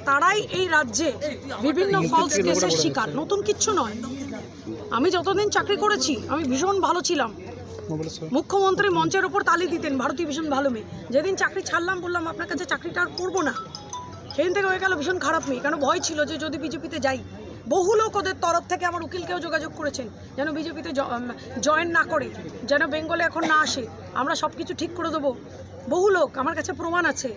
তারাই এই রাজ্যে বিভিন্ন ফলস কেসের শিকার, নতুন কিচ্ছু নয়। আমি যতদিন চাকরি করেছি আমি ভীষণ ভালো ছিলাম, মুখ্যমন্ত্রী মঞ্চের ওপর তালি দিতেন ভারতী ভীষণ ভালো মেয়ে। যেদিন চাকরি ছাড়লাম বললাম আপনার কাছে চাকরিটা আর করবো না, সেদিন থেকে হয়ে গেল ভীষণ খারাপ মেয়ে। কেন ভয় ছিল যে যদি বিজেপিতে যাই, বহু লোক ওদের তরফ থেকে আমার উকিলকেও যোগাযোগ করেছেন যেন বিজেপিতে জয়েন না করে, যেন বেঙ্গলে এখন না আসে, আমরা সব কিছু ঠিক করে দেবো। বহু লোক, আমার কাছে প্রমাণ আছে।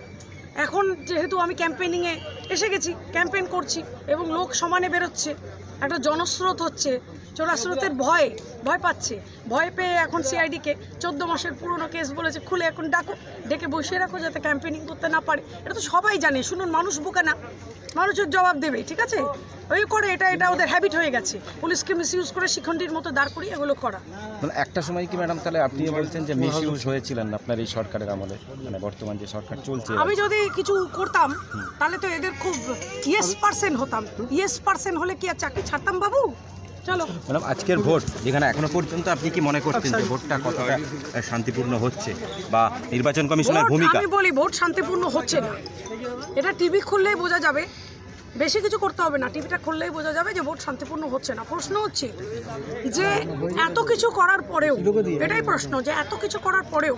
এখন যেহেতু আমি ক্যাম্পেনিংয়ে এসে গেছি, ক্যাম্পেইন করছি এবং লোক সমানে বেরোচ্ছে, একটা জনস্রোত হচ্ছে, জনস্রোতের ভয় পাচ্ছে। ভয় পেয়ে এখন সিআইডিকে 14 মাসের পুরনো কেস বলেছে খুলে এখন ডাকো, ডেকে বসিয়ে রাখো যাতে ক্যাম্পেনিং করতে না পারে। এটা তো সবাই জানে, শুনুন, মানুষ বোকা না, মানুষের জবাব দেবে, ঠিক আছে? ওই করে এটা ওদের হ্যাবিট হয়ে গেছে, পুলিশকে মিসইউজ করে শিখণ্ডীর মতো দাঁড় করিয়ে এগুলো করা। একটা সময় কি ম্যাডাম তাহলে আপনি বলছেন যে মিসইউজ হয়েছিলেন আপনার এই সরকারের আমলে, মানে বর্তমান যে সরকার চলছে? আমি যদি কিছু করতাম তাহলে তো এদের খুব ইয়েস পার্সেন্ট হতাম। ইয়েস পার্সেন্ট হলে কি আর চাকরি ছাড়তাম বাবু? চলো ম্যাডাম, আজকের ভোট যেখানে এখনো পর্যন্ত আপনি কি মনে করছেন যে ভোটটা কতটা শান্তিপূর্ণ হচ্ছে, বা নির্বাচন কমিশনের ভূমিকা? আমি বলি ভোট শান্তিপূর্ণ হচ্ছে না, এটা টিভি খুললেই বোঝা যাবে, বেশি কিছু করতে হবে না, টিভিটা খুললেই বোঝা যাবে যে ভোট শান্তিপূর্ণ হচ্ছে না। প্রশ্ন হচ্ছে যে এত কিছু করার পরেও, এটাই প্রশ্ন যে এত কিছু করার পরেও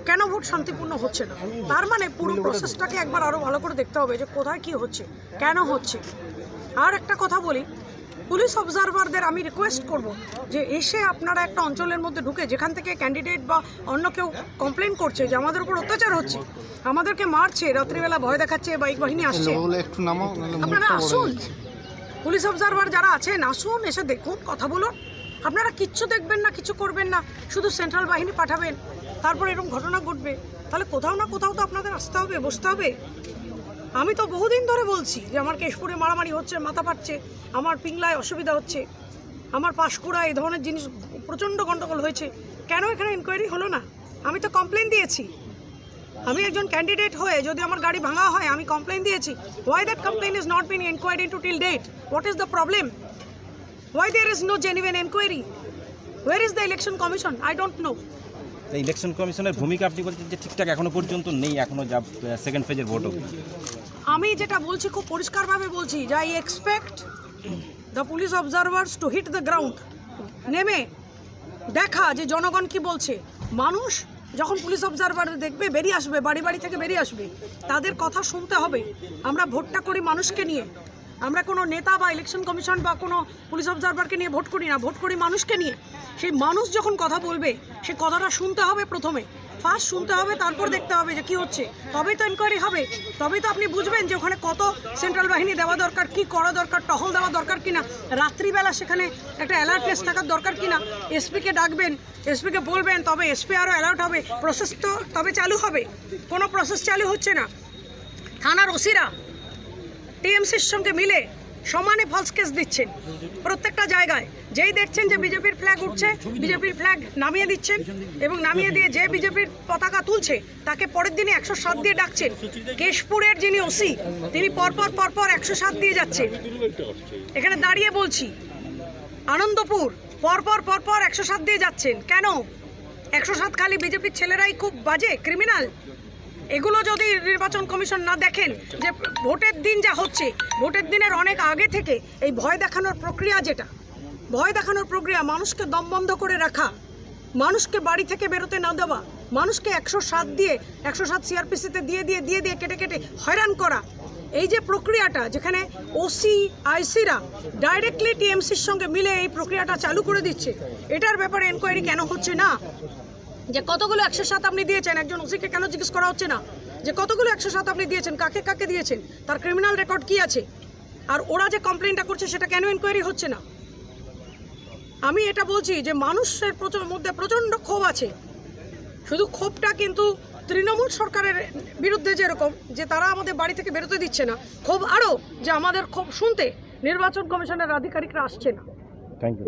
কেন ভোট শান্তিপূর্ণ হচ্ছে না? তার মানে পুরো প্রসেসটাকে একবার আরও ভালো করে দেখতে হবে যে কোথায় কি হচ্ছে, কেন হচ্ছে। আর একটা কথা বলি, পুলিশ অবজারভারদের আমি রিকোয়েস্ট করব যে এসে আপনারা একটা অঞ্চলের মধ্যে ঢুকে, যেখান থেকে ক্যান্ডিডেট বা অন্য কেউ কমপ্লেন করছে যে আমাদের উপর অত্যাচার হচ্ছে, আমাদেরকে মারছে, রাত্রিবেলা ভয় দেখাচ্ছে, বাইক বাহিনী আসছে, আপনারা আসুন, পুলিশ অবজারভার যারা আছেন আসুন, এসে দেখুন, কথা বলুন। আপনারা কিচ্ছু দেখবেন না, কিছু করবেন না, শুধু সেন্ট্রাল বাহিনী পাঠাবেন, তারপর এরকম ঘটনা ঘটবে, তাহলে কোথাও না কোথাও তো আপনাদের আসতে হবে, বসতে হবে। আমি তো বহুদিন ধরে বলছি যে আমার কেশপুরে মারামারি হচ্ছে, মাথা পাচ্ছে, আমার পিংলায় অসুবিধা হচ্ছে, আমার পাঁশকুড়া এই ধরনের জিনিস প্রচণ্ড গণ্ডগোল হয়েছে, কেন এখানে ইনকোয়ারি হলো না? আমি তো কমপ্লেন দিয়েছি, আমি একজন ক্যান্ডিডেট হয়ে যদি আমার গাড়ি ভাঙা হয় আমি কমপ্লেন দিয়েছি। Why that complaint is not being inquired into till date? What is the problem? Why there is no genuine inquiry? Where is the election commission? I don't know. Election কমিশনের ভূমিকা আপনি বলছেন যে ঠিকঠাক এখনো পর্যন্ত নেই, এখনো যা সেকেন্ড ফেজের ভোট হবে। আমি যেটা বলছি খুব পরিষ্কারভাবে বলছি যে I expect the police observers to hit the ground, নেমে দেখা যে জনগণ কি বলছে। মানুষ যখন পুলিশ অবজারভার দেখবে, বেরিয়ে আসবে, বাড়ি বাড়ি থেকে বেরিয়ে আসবে, তাদের কথা শুনতে হবে। আমরা ভোটটা করি মানুষকে নিয়ে, আমরা কোনো নেতা বা ইলেকশন কমিশন বা কোনো পুলিশ অবজারভারকে নিয়ে ভোট করি না, ভোট করি মানুষকে নিয়ে। সেই মানুষ যখন কথা বলবে সে কথাটা শুনতে হবে, প্রথমে ফার্স্ট শুনতে হবে, তারপর দেখতে হবে যে কী হচ্ছে, তবেই তো এনকোয়ারি হবে, তবেই তো আপনি বুঝবেন যে ওখানে কত সেন্ট্রাল বাহিনী দেওয়া দরকার, কি করা দরকার, টহল দেওয়া দরকার কিনা, রাত্রিবেলা সেখানে একটা অ্যালার্টনেস থাকার দরকার কিনা। এসপিকে ডাকবেন, এসপিকে বলবেন, তবে এসপি আরও অ্যালার্ট হবে, প্রসেস তো তবে চালু হবে। কোনো প্রসেস চালু হচ্ছে না। থানার ওসিরা টিএমসির সঙ্গে মিলে সমানে ফলস কেস দিচ্ছেন প্রত্যেকটা জায়গায়। যেই দেখছেন যে বিজেপির ফ্ল্যাগ উঠছে, বিজেপির ফ্ল্যাগ নামিয়ে দিচ্ছেন, এবং নামিয়ে দিয়ে যে বিজেপির পতাকা তুলছে তাকে পরের দিনে 107 দিয়ে ডাকছেন। কেশপুরের যিনি ওসি তিনি পরপর 107 দিয়ে যাচ্ছেন। এখানে দাঁড়িয়ে বলছি, আনন্দপুর পরপর 107 দিয়ে যাচ্ছেন। কেন 107? খালি বিজেপির ছেলেরাই খুব বাজে, ক্রিমিনাল। এগুলো যদি নির্বাচন কমিশন না দেখেন যে ভোটের দিন যা হচ্ছে, ভোটের দিনের অনেক আগে থেকে এই ভয় দেখানোর প্রক্রিয়া, যেটা ভয় দেখানোর প্রক্রিয়া, মানুষকে দম বন্ধ করে রাখা, মানুষকে বাড়ি থেকে বেরোতে না দেওয়া, মানুষকে 107 দিয়ে 107 সিআরপিসিতে দিয়ে কেটে হয়রান করা, এই যে প্রক্রিয়াটা, যেখানে ওসি আইসিরা ডাইরেক্টলি টিএমসির সঙ্গে মিলে এই প্রক্রিয়াটা চালু করে দিচ্ছে, এটার ব্যাপারে এনকোয়ারি কেন হচ্ছে না? যে কতগুলো 107 আপনি দিয়েছেন, একজন ওসিকে কেন জিজ্ঞেস করা হচ্ছে না যে কতগুলো 107 আপনি দিয়েছেন, কাকে দিয়েছেন, তার ক্রিমিনাল রেকর্ড কি আছে, আর ওরা যে কমপ্লেনটা করছে সেটা কেন এনকোয়ারি হচ্ছে না? আমি এটা বলছি যে মানুষের মধ্যে প্রচণ্ড ক্ষোভ আছে। শুধু ক্ষোভটা কিন্তু তৃণমূল সরকারের বিরুদ্ধে যেরকম যে তারা আমাদের বাড়ি থেকে বেরোতে দিচ্ছে না, ক্ষোভ আরও যে আমাদের ক্ষোভ শুনতে নির্বাচন কমিশনের আধিকারিকরা আসছে না। Thank you.